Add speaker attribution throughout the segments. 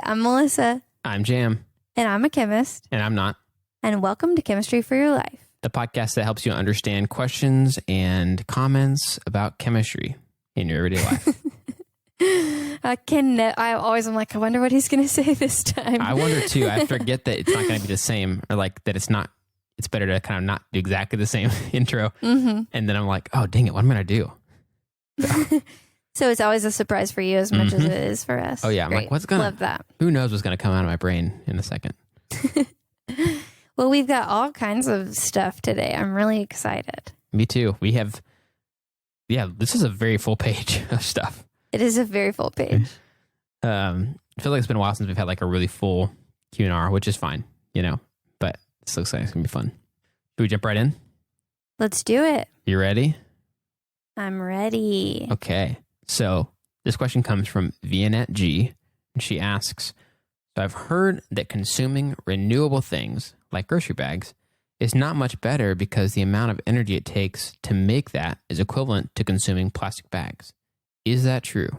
Speaker 1: I'm Melissa.
Speaker 2: I'm Jam.
Speaker 1: And I'm a chemist.
Speaker 2: And I'm not.
Speaker 1: And welcome to Chemistry for Your Life,
Speaker 2: The podcast that helps you understand questions and comments about chemistry in your everyday life.
Speaker 1: I always am like, I wonder what he's going to say this time.
Speaker 2: I wonder too. I forget that it's not going to be the same, or like that it's better to kind of not do exactly the same intro.
Speaker 1: Mm-hmm.
Speaker 2: And then I'm like, oh, dang it. What am I going to do?
Speaker 1: So it's always a surprise for you as much as it is for us.
Speaker 2: Oh yeah. I'm like,
Speaker 1: Love that.
Speaker 2: Who knows what's going to come out of my brain in a second.
Speaker 1: Well, we've got all kinds of stuff today. I'm really excited.
Speaker 2: Me too. We have, this is a very full page of stuff.
Speaker 1: It is a very full page.
Speaker 2: I feel like it's been a while since we've had like a really full Q&R, which is fine, but this looks like it's going to be fun. Should we jump right in?
Speaker 1: Let's do it.
Speaker 2: You ready?
Speaker 1: I'm ready.
Speaker 2: Okay. So this question comes from Vianette G, and she asks, so I've heard that consuming renewable things like grocery bags is not much better because the amount of energy it takes to make that is equivalent to consuming plastic bags. Is that true?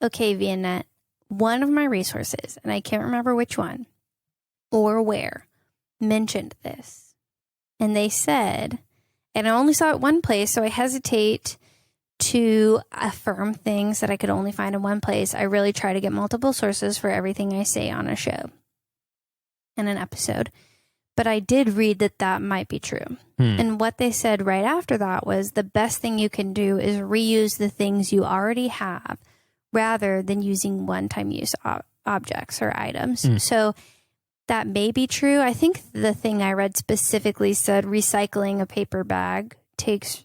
Speaker 1: Okay, Vianette. One of my resources, and I can't remember which one or where, mentioned this. And they said, and I only saw it one place, so I hesitate to affirm things that I could only find in one place. I really try to get multiple sources for everything I say on a show in an episode. But I did read that might be true. And what they said right after that was the best thing you can do is reuse the things you already have rather than using one-time use objects or items. So that may be true. I think the thing I read specifically said recycling a paper bag takes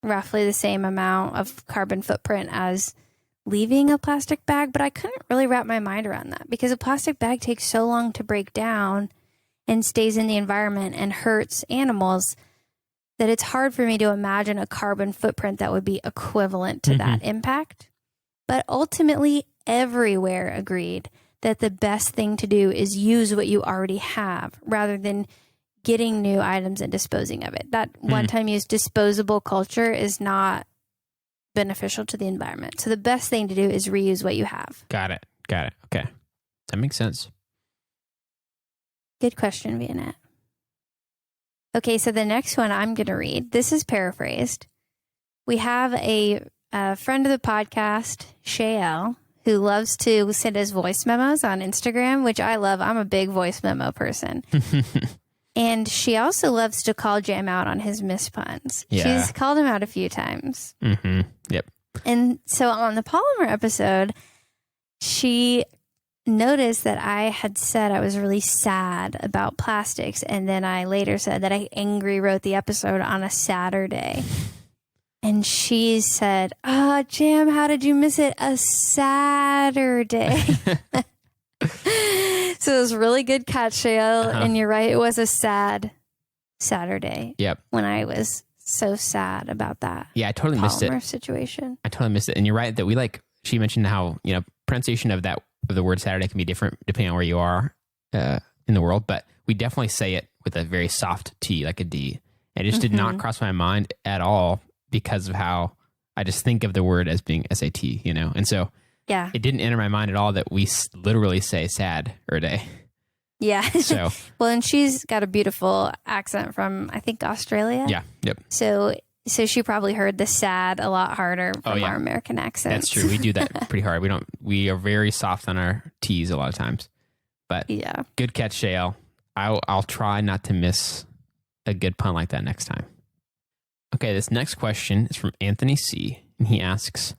Speaker 1: roughly the same amount of carbon footprint as leaving a plastic bag, but I couldn't really wrap my mind around that because a plastic bag takes so long to break down and stays in the environment and hurts animals that it's hard for me to imagine a carbon footprint that would be equivalent to that impact. But ultimately, everywhere agreed that the best thing to do is use what you already have rather than getting new items and disposing of it. That one-time use disposable culture is not beneficial to the environment. So the best thing to do is reuse what you have.
Speaker 2: Got it. Okay. That makes sense.
Speaker 1: Good question, Vianette. Okay, so the next one I'm going to read, this is paraphrased. We have a friend of the podcast, Shael, who loves to send us voice memos on Instagram, which I love. I'm a big voice memo person. And she also loves to call Jam out on his mispuns.
Speaker 2: Yeah.
Speaker 1: She's called him out a few times.
Speaker 2: Yep.
Speaker 1: And so on the polymer episode, she noticed that I had said I was really sad about plastics. And then I later said that I angry wrote the episode on a Saturday. And she said, Jam, how did you miss it? A Saturday. So it was really good catch, Shale. And you're right. It was a sad Saturday.
Speaker 2: Yep.
Speaker 1: When I was so sad about that.
Speaker 2: Yeah, I totally missed it.
Speaker 1: Polymer situation.
Speaker 2: I totally missed it. And you're right that she mentioned how, pronunciation of the word Saturday can be different depending on where you are in the world. But we definitely say it with a very soft T, like a D. And it just did not cross my mind at all because of how I just think of the word as being SAT, And so
Speaker 1: yeah,
Speaker 2: it didn't enter my mind at all that we literally say sad or day.
Speaker 1: Yeah.
Speaker 2: So
Speaker 1: well, and she's got a beautiful accent from, I think, Australia.
Speaker 2: Yeah. Yep.
Speaker 1: So she probably heard the sad a lot harder from our American accents.
Speaker 2: That's true. We do that pretty hard. We are very soft on our T's a lot of times. But yeah, good catch, Shael. I'll try not to miss a good pun like that next time. Okay, this next question is from Anthony C. And he asks,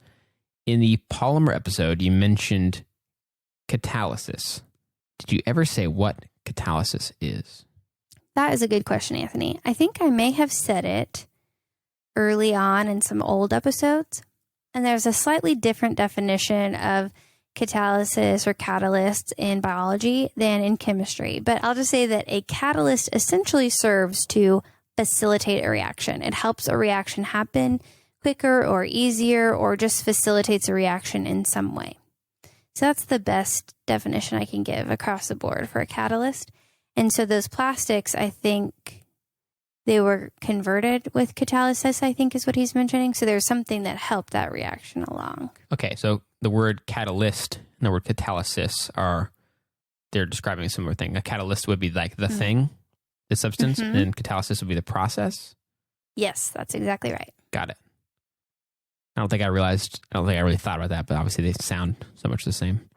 Speaker 2: in the polymer episode, you mentioned catalysis. Did you ever say what catalysis is?
Speaker 1: That is a good question, Anthony. I think I may have said it early on in some old episodes. And there's a slightly different definition of catalysis or catalysts in biology than in chemistry. But I'll just say that a catalyst essentially serves to facilitate a reaction. It helps a reaction happen quicker or easier, or just facilitates a reaction in some way. So that's the best definition I can give across the board for a catalyst. And so those plastics, I think they were converted with catalysis, I think is what he's mentioning. So there's something that helped that reaction along.
Speaker 2: Okay, so the word catalyst and the word catalysis they're describing a similar thing. A catalyst would be like the thing, the substance, and catalysis would be the process.
Speaker 1: Yes, that's exactly right.
Speaker 2: Got it. I don't think I really thought about that, but obviously they sound so much the same.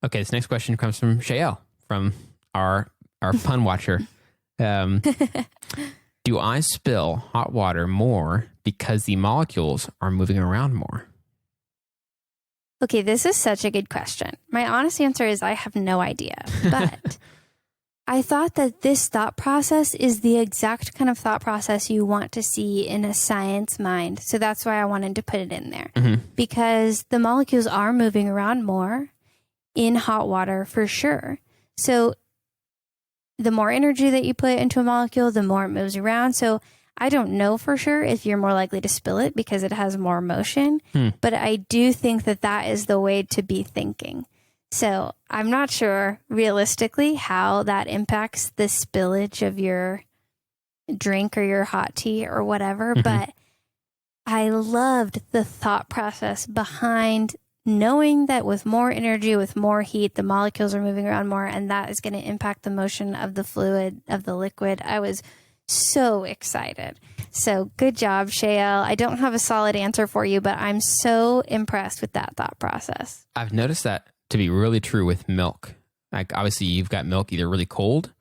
Speaker 2: Okay, this next question comes from Shael, from our pun watcher. Do I spill hot water more because the molecules are moving around more?
Speaker 1: Okay, this is such a good question. My honest answer is I have no idea, but I thought that this thought process is the exact kind of thought process you want to see in a science mind. So that's why I wanted to put it in there, because the molecules are moving around more in hot water for sure. So the more energy that you put into a molecule, the more it moves around. So I don't know for sure if you're more likely to spill it because it has more motion, but I do think that that is the way to be thinking. So I'm not sure realistically how that impacts the spillage of your drink or your hot tea or whatever, but I loved the thought process behind knowing that with more energy, with more heat, the molecules are moving around more, and that is going to impact the motion of the fluid, of the liquid. I was so excited. So good job, Shael. I don't have a solid answer for you, but I'm so impressed with that thought process.
Speaker 2: I've noticed that to be really true with milk. Like obviously you've got milk either really cold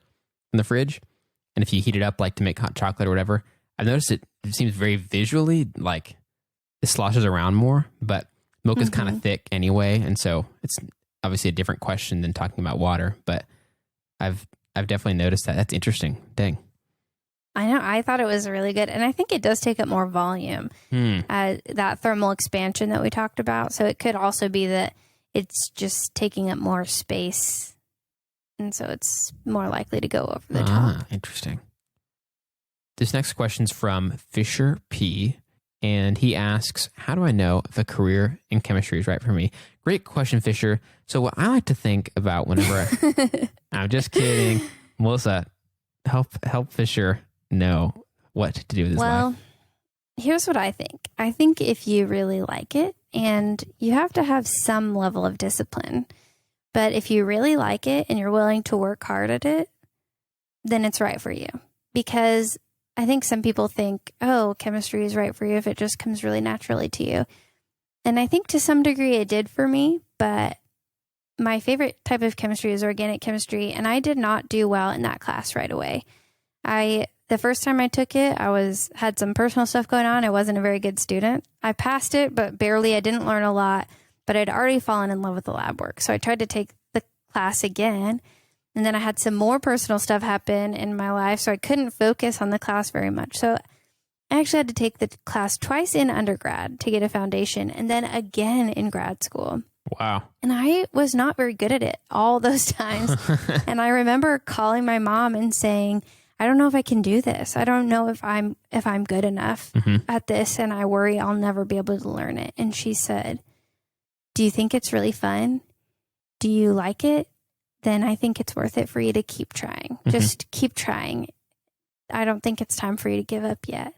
Speaker 2: in the fridge, and if you heat it up like to make hot chocolate or whatever, I've noticed it seems very visually like it sloshes around more, but milk is kind of thick anyway, and so it's obviously a different question than talking about water, but I've definitely noticed that. That's interesting. Dang.
Speaker 1: I know. I thought it was really good. And I think it does take up more volume, that thermal expansion that we talked about. So it could also be that it's just taking up more space. And so it's more likely to go over the top.
Speaker 2: Interesting. This next question's from Fisher P. And he asks, how do I know if a career in chemistry is right for me? Great question, Fisher. So what I like to think about whenever I'm just kidding. Melissa, help Fisher know what to do with his life.
Speaker 1: Well, here's what I think. I think if you really like it, and you have to have some level of discipline, but if you really like it and you're willing to work hard at it, then it's right for you. Because I think some people think, oh, chemistry is right for you if it just comes really naturally to you. And I think to some degree it did for me, but my favorite type of chemistry is organic chemistry, and I did not do well in that class right away. The first time I took it, had some personal stuff going on. I wasn't a very good student. I passed it, but barely. I didn't learn a lot, but I'd already fallen in love with the lab work. So I tried to take the class again, and then I had some more personal stuff happen in my life, so I couldn't focus on the class very much. So I actually had to take the class twice in undergrad to get a foundation, and then again in grad school.
Speaker 2: Wow. And
Speaker 1: I was not very good at it all those times. And I remember calling my mom and saying, I don't know if I can do this. I don't know if I'm good enough at this, and I worry I'll never be able to learn it. And she said, do you think it's really fun? Do you like it? Then I think it's worth it for you to keep trying. Just keep trying. I don't think it's time for you to give up yet.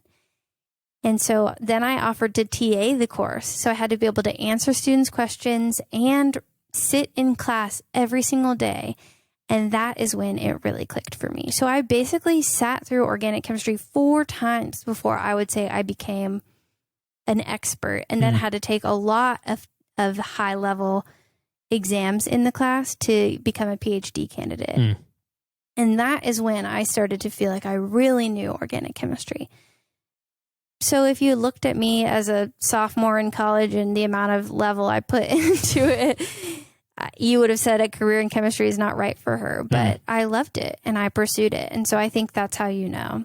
Speaker 1: And so then I offered to TA the course. So I had to be able to answer students' questions and sit in class every single day. And that is when it really clicked for me. So I basically sat through organic chemistry 4 times before I would say I became an expert, and then had to take a lot of high level exams in the class to become a PhD candidate. And that is when I started to feel like I really knew organic chemistry. So if you looked at me as a sophomore in college and the amount of level I put into it, you would have said a career in chemistry is not right for her, but I loved it and I pursued it. And so I think that's how you know.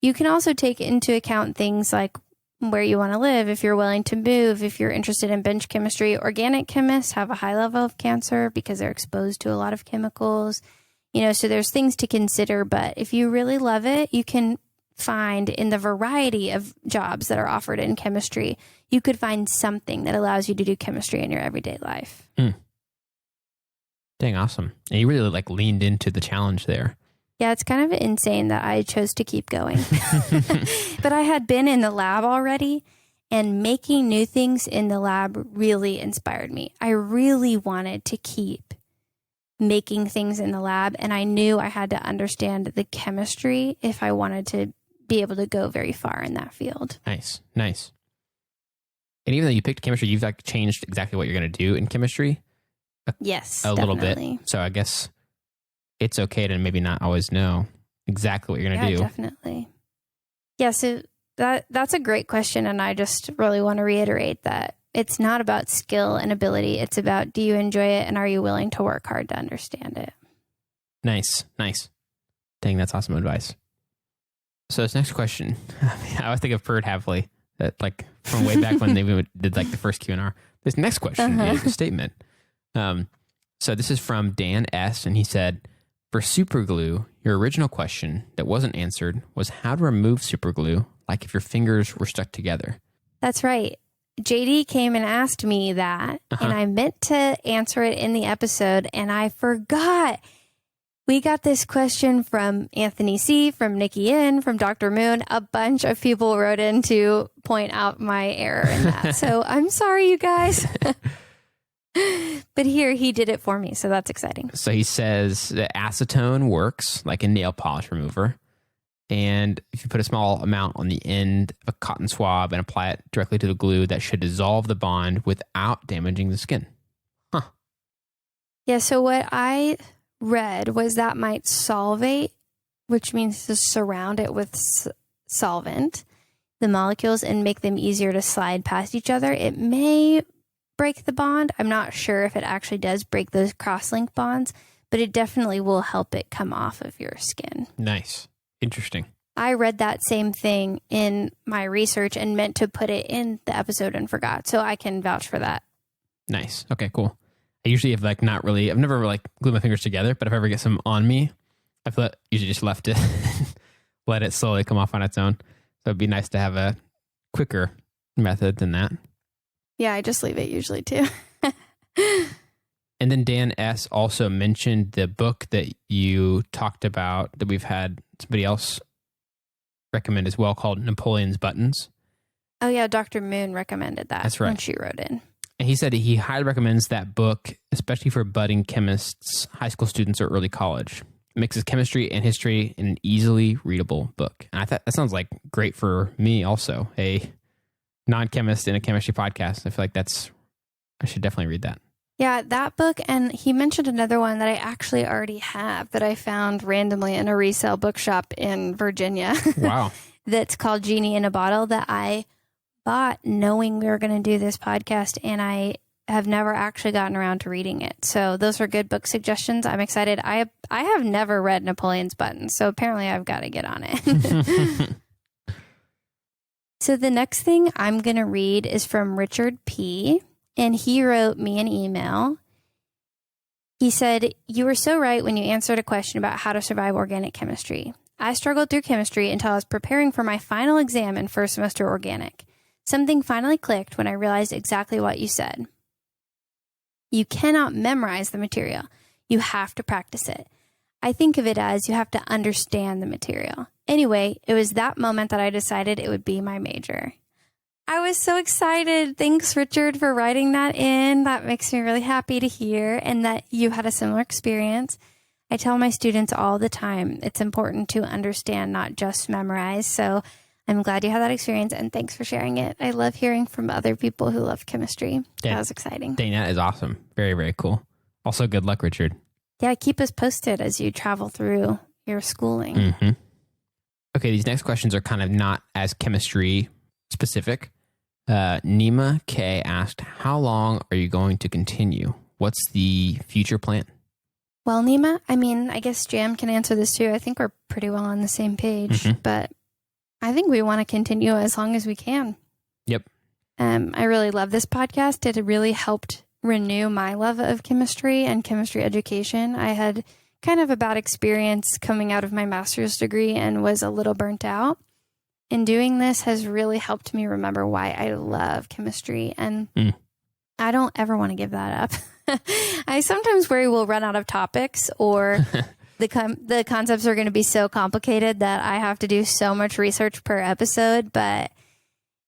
Speaker 1: You can also take into account things like where you want to live, if you're willing to move, if you're interested in bench chemistry. Organic chemists have a high level of cancer because they're exposed to a lot of chemicals, so there's things to consider. But if you really love it, you can find in the variety of jobs that are offered in chemistry, you could find something that allows you to do chemistry in your everyday life.
Speaker 2: Dang, awesome. And you really leaned into the challenge there.
Speaker 1: Yeah, it's kind of insane that I chose to keep going. But I had been in the lab already, And making new things in the lab really inspired me. I really wanted to keep making things in the lab, and I knew I had to understand the chemistry if I wanted to be able to go very far in that field.
Speaker 2: Nice. And even though you picked chemistry, you've like changed exactly what you're going to do in chemistry.
Speaker 1: Yes,
Speaker 2: a
Speaker 1: definitely.
Speaker 2: little bit. So I guess it's okay to maybe not always know exactly what you're going to do.
Speaker 1: Definitely. Yeah, so that's a great question, and I just really want to reiterate that it's not about skill and ability. It's about, do you enjoy it, and are you willing to work hard to understand it?
Speaker 2: Nice. Dang, that's awesome advice. So this next question, I always think of Perd Havley, that like from way back when they did like the first Q&R. This next question is a statement. So this is from Dan S. And he said, for superglue, your original question that wasn't answered was how to remove superglue, like if your fingers were stuck together.
Speaker 1: That's right. JD came and asked me that, and I meant to answer it in the episode, and I forgot. We got this question from Anthony C., from Nikki N., from Dr. Moon. A bunch of people wrote in to point out my error in that. So I'm sorry, you guys. But here, he did it for me, so that's exciting.
Speaker 2: So he says that acetone works like a nail polish remover. And if you put a small amount on the end of a cotton swab and apply it directly to the glue, that should dissolve the bond without damaging the skin. Huh.
Speaker 1: Yeah, so what I read was that might solvate, which means to surround it with solvent, the molecules, and make them easier to slide past each other. It may break the bond. I'm not sure if it actually does break those cross-link bonds, but it definitely will help it come off of your skin.
Speaker 2: Nice. Interesting.
Speaker 1: I read that same thing in my research and meant to put it in the episode and forgot, so I can vouch for that.
Speaker 2: Nice. Okay, cool. I usually have like not really, I've never like glued my fingers together, but if I ever get some on me, I've usually just left it, let it slowly come off on its own. So it'd be nice to have a quicker method than that.
Speaker 1: Yeah, I just leave it usually too.
Speaker 2: And then Dan S. also mentioned the book that you talked about that we've had somebody else recommend as well, called Napoleon's Buttons.
Speaker 1: Oh yeah, Dr. Moon recommended that.
Speaker 2: That's right.
Speaker 1: When she wrote in.
Speaker 2: And he said he highly recommends that book, especially for budding chemists, high school students, or early college. It mixes chemistry and history in an easily readable book. And I thought that sounds like great for me also, a non-chemist in a chemistry podcast. I feel like I should definitely read that.
Speaker 1: Yeah, that book, and he mentioned another one that I actually already have that I found randomly in a resale bookshop in Virginia.
Speaker 2: Wow.
Speaker 1: That's called Genie in a Bottle, that I bought knowing we were going to do this podcast, and I have never actually gotten around to reading it. So those are good book suggestions. I'm excited. I have never read Napoleon's Buttons, so apparently I've got to get on it. So the next thing I'm going to read is from Richard P., and he wrote me an email. He said, "You were so right when you answered a question about how to survive organic chemistry. I struggled through chemistry until I was preparing for my final exam in first semester organic. Something finally clicked when I realized exactly what you said. You cannot memorize the material. You have to practice it. I think of it as you have to understand the material. Anyway, it was that moment that I decided it would be my major." I was so excited. Thanks, Richard, for writing that in. That makes me really happy to hear, and that you had a similar experience. I tell my students all the time, it's important to understand, not just memorize. So I'm glad you had that experience, and thanks for sharing it. I love hearing from other people who love chemistry. That was exciting.
Speaker 2: Dang, that is awesome. Very, very cool. Also, good luck, Richard.
Speaker 1: Yeah, keep us posted as you travel through your schooling.
Speaker 2: Mm-hmm. Okay, these next questions are kind of not as chemistry specific. Nima K asked, how long are you going to continue? What's the future plan?
Speaker 1: Well, Nima, I guess Jam can answer this too. I think we're pretty well on the same page, but I think we want to continue as long as we can.
Speaker 2: Yep.
Speaker 1: I really love this podcast. It really helped renew my love of chemistry and chemistry education. I had kind of a bad experience coming out of my master's degree and was a little burnt out. And doing this has really helped me remember why I love chemistry, and I don't ever want to give that up. I sometimes worry we'll run out of topics, or the concepts are going to be so complicated that I have to do so much research per episode, but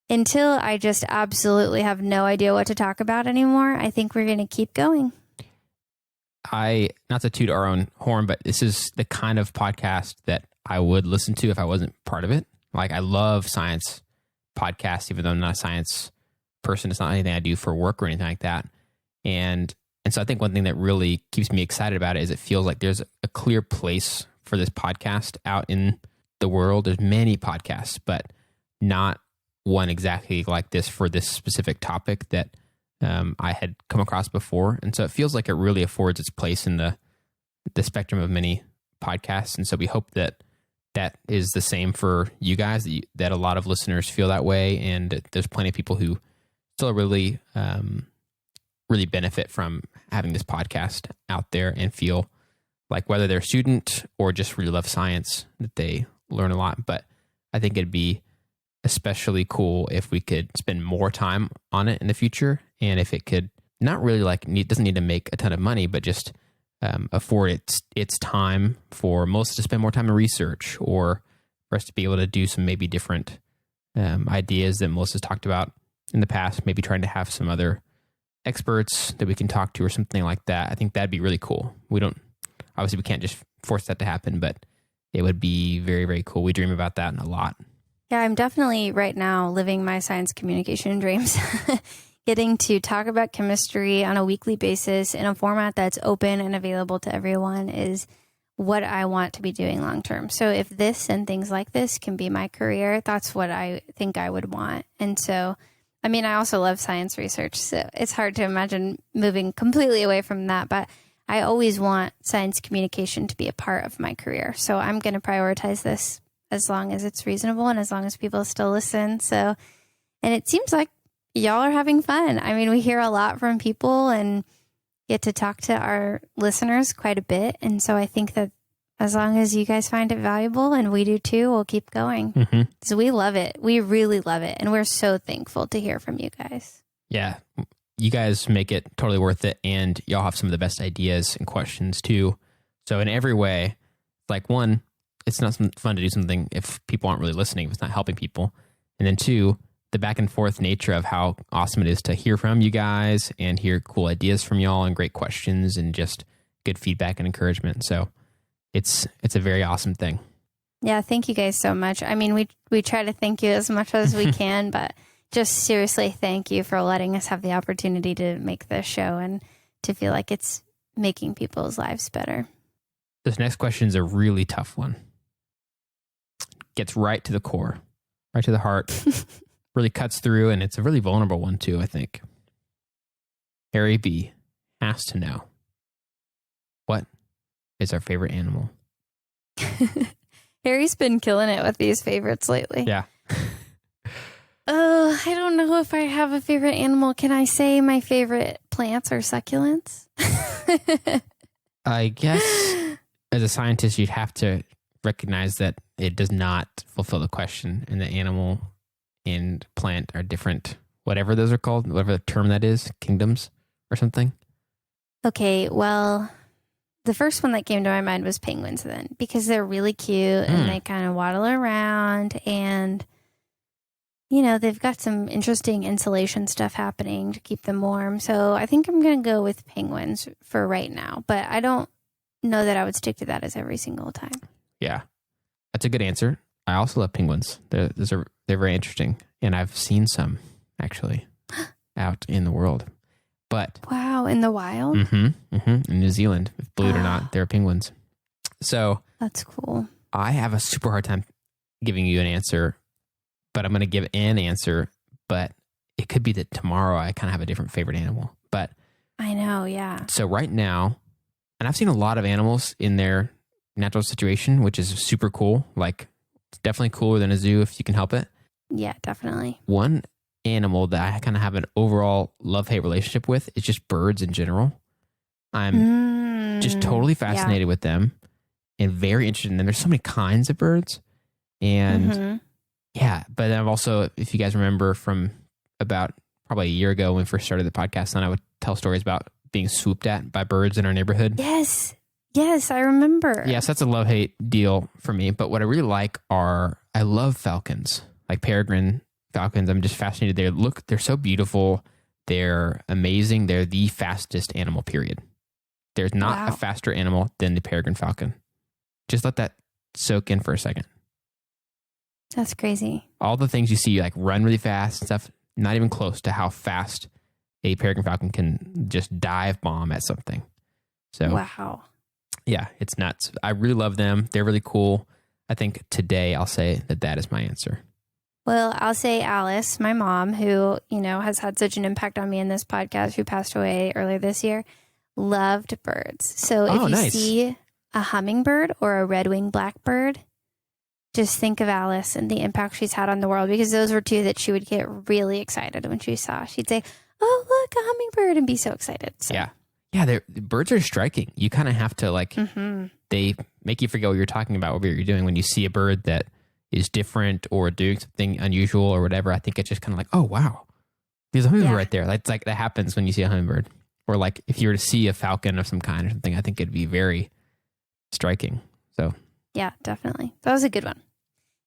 Speaker 1: until I just absolutely have no idea what to talk about anymore, I think we're going to keep going.
Speaker 2: Not to toot our own horn, but this is the kind of podcast that I would listen to if I wasn't part of it. Like, I love science podcasts, even though I'm not a science person. It's not anything I do for work or anything like that. And so I think one thing that really keeps me excited about it is it feels like there's a clear place for this podcast out in the world. There's many podcasts, but not one exactly like this for this specific topic that I had come across before. And so it feels like it really affords its place in the spectrum of many podcasts. And so we hope that that is the same for you guys, that a lot of listeners feel that way. And there's plenty of people who still really, really benefit from having this podcast out there and feel like, whether they're a student or just really love science, that they learn a lot. But I think it'd be especially cool if we could spend more time on it in the future. And if it could not really doesn't need to make a ton of money, but just afford its time for Melissa to spend more time in research, or for us to be able to do some maybe different ideas that Melissa's talked about in the past, maybe trying to have some other experts that we can talk to or something like that. I think that'd be really cool. Obviously we can't just force that to happen, but it would be very, very cool. We dream about that a lot.
Speaker 1: Yeah, I'm definitely right now living my science communication dreams. Getting to talk about chemistry on a weekly basis in a format that's open and available to everyone is what I want to be doing long term. So if this and things like this can be my career, that's what I think I would want. And so, I mean, I also love science research, so it's hard to imagine moving completely away from that, but I always want science communication to be a part of my career. So I'm going to prioritize this as long as it's reasonable and as long as people still listen. So, and it seems like y'all are having fun. I mean, we hear a lot from people and get to talk to our listeners quite a bit. And so I think that as long as you guys find it valuable, and we do too, we'll keep going. Mm-hmm. So we love it. We really love it. And we're so thankful to hear from you guys.
Speaker 2: Yeah. You guys make it totally worth it. And y'all have some of the best ideas and questions too. So in every way, like, one, it's not fun to do something if people aren't really listening, if it's not helping people. And then two, the back and forth nature of how awesome it is to hear from you guys and hear cool ideas from y'all and great questions and just good feedback and encouragement. So it's a very awesome thing.
Speaker 1: Yeah. Thank you guys so much. I mean, we try to thank you as much as we can, but just seriously, thank you for letting us have the opportunity to make this show and to feel like it's making people's lives better.
Speaker 2: This next question is a really tough one. Gets right to the core, right to the heart, really cuts through, and it's a really vulnerable one too, I think. Harry B has to know, what is our favorite animal?
Speaker 1: Harry's been killing it with these favorites lately.
Speaker 2: Yeah.
Speaker 1: I don't know if I have a favorite animal. Can I say my favorite plants or succulents?
Speaker 2: I guess as a scientist, you'd have to recognize that it does not fulfill the question, and the animal and plant are different, whatever those are called, whatever the term that is, kingdoms or something.
Speaker 1: Okay, well, the first one that came to my mind was penguins then, because they're really cute and they kind of waddle around, and you know, they've got some interesting insulation stuff happening to keep them warm. So I think I'm going to go with penguins for right now, but I don't know that I would stick to that as every single time.
Speaker 2: Yeah, that's a good answer. I also love penguins. They're very interesting, and I've seen some actually out in the world. But
Speaker 1: wow, in the wild?
Speaker 2: In New Zealand, believe it or not, there are penguins. So
Speaker 1: that's cool.
Speaker 2: I have a super hard time giving you an answer, but I'm going to give an answer. But it could be that tomorrow I kind of have a different favorite animal. But
Speaker 1: I know, yeah.
Speaker 2: So right now, and I've seen a lot of animals in their natural situation, which is super cool. Like, it's definitely cooler than a zoo if you can help it.
Speaker 1: Yeah, definitely.
Speaker 2: One animal that I kind of have an overall love-hate relationship with is just birds in general. I'm just totally fascinated with them and very interested in them. There's so many kinds of birds. And yeah, but I've also, if you guys remember from about probably a year ago when we first started the podcast, then I would tell stories about being swooped at by birds in our neighborhood.
Speaker 1: Yes, I remember.
Speaker 2: Yes, that's a love-hate deal for me. But what I really like I love falcons, like peregrine falcons. I'm just fascinated. They're so beautiful. They're amazing. They're the fastest animal, period. There's not a faster animal than the peregrine falcon. Just let that soak in for a second.
Speaker 1: That's crazy.
Speaker 2: All the things you see, like run really fast and stuff, not even close to how fast a peregrine falcon can just dive bomb at something. So,
Speaker 1: wow.
Speaker 2: Yeah, it's nuts. I really love them. They're really cool. I think today I'll say that is my answer.
Speaker 1: Well, I'll say Alice, my mom, who, has had such an impact on me in this podcast, who passed away earlier this year, loved birds. So if you see a hummingbird or a red-winged blackbird, just think of Alice and the impact she's had on the world, because those were two that she would get really excited when she saw. She'd say, "Oh, look, a hummingbird," and be so excited. So.
Speaker 2: Yeah. Yeah, the birds are striking. You kind of have to they make you forget what you're talking about, what you're doing. When you see a bird that is different or doing something unusual or whatever, I think it's just kind of like, oh, wow, there's a hummingbird right there. It's like that happens when you see a hummingbird. Or like if you were to see a falcon of some kind or something, I think it'd be very striking. So
Speaker 1: yeah, definitely. That was a good one.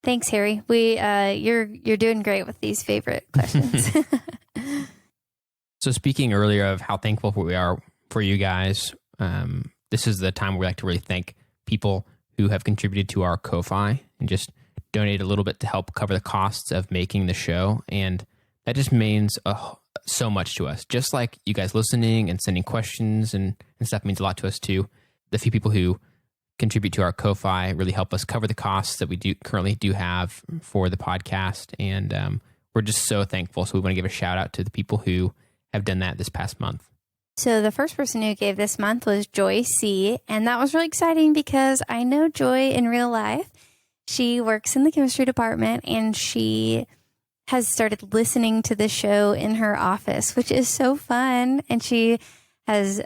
Speaker 1: Thanks, Harry. You're doing great with these favorite questions.
Speaker 2: So speaking earlier of how thankful we are for you guys, this is the time where we like to really thank people who have contributed to our Ko-Fi and just donate a little bit to help cover the costs of making the show. And that just means so much to us. Just like you guys listening and sending questions and stuff means a lot to us too. The few people who contribute to our Ko-Fi really help us cover the costs that we currently have for the podcast. And we're just so thankful. So we want to give a shout out to the people who have done that this past month.
Speaker 1: So the first person who gave this month was Joy C. And that was really exciting because I know Joy in real life. She works in the chemistry department and she has started listening to the show in her office, which is so fun. And she has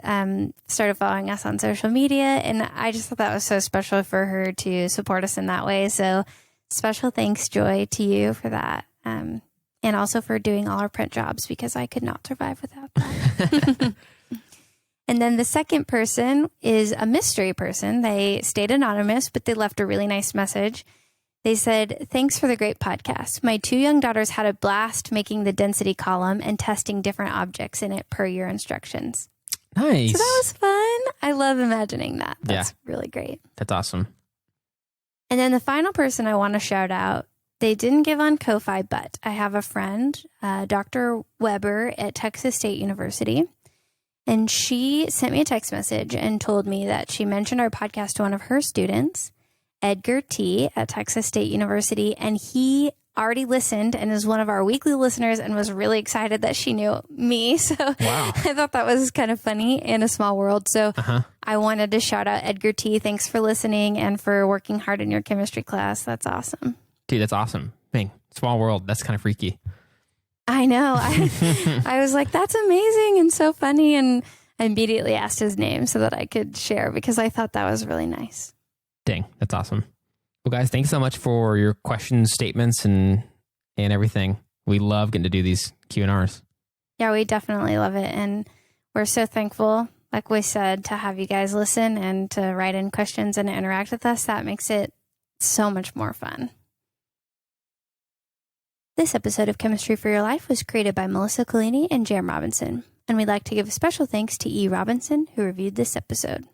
Speaker 1: started following us on social media. And I just thought that was so special for her to support us in that way. So special thanks, Joy, to you for that. And also for doing all our print jobs, because I could not survive without that. And then the second person is a mystery person. They stayed anonymous, but they left a really nice message. They said, "Thanks for the great podcast. My 2 young daughters had a blast making the density column and testing different objects in it per your instructions."
Speaker 2: Nice.
Speaker 1: So that was fun. I love imagining that. That's really great.
Speaker 2: That's awesome.
Speaker 1: And then the final person I want to shout out, they didn't give on Ko-Fi, but I have a friend, Dr. Weber at Texas State University. And she sent me a text message and told me that she mentioned our podcast to one of her students, Edgar T. at Texas State University. And he already listened and is one of our weekly listeners and was really excited that she knew me. So wow. I thought that was kind of funny in a small world. So I wanted to shout out Edgar T. Thanks for listening and for working hard in your chemistry class. That's awesome.
Speaker 2: Dude, that's awesome. Dang, small world. That's kind of freaky.
Speaker 1: I know. I was like, that's amazing and so funny. And I immediately asked his name so that I could share because I thought that was really nice.
Speaker 2: Dang, that's awesome. Well, guys, thanks so much for your questions, statements, and everything. We love getting to do these Q&Rs. Yeah, we definitely love it. And we're so thankful, like we said, to have you guys listen and to write in questions and interact with us. That makes it so much more fun. This episode of Chemistry for Your Life was created by Melissa Collini and Jam Robinson, and we'd like to give a special thanks to E. Robinson, who reviewed this episode.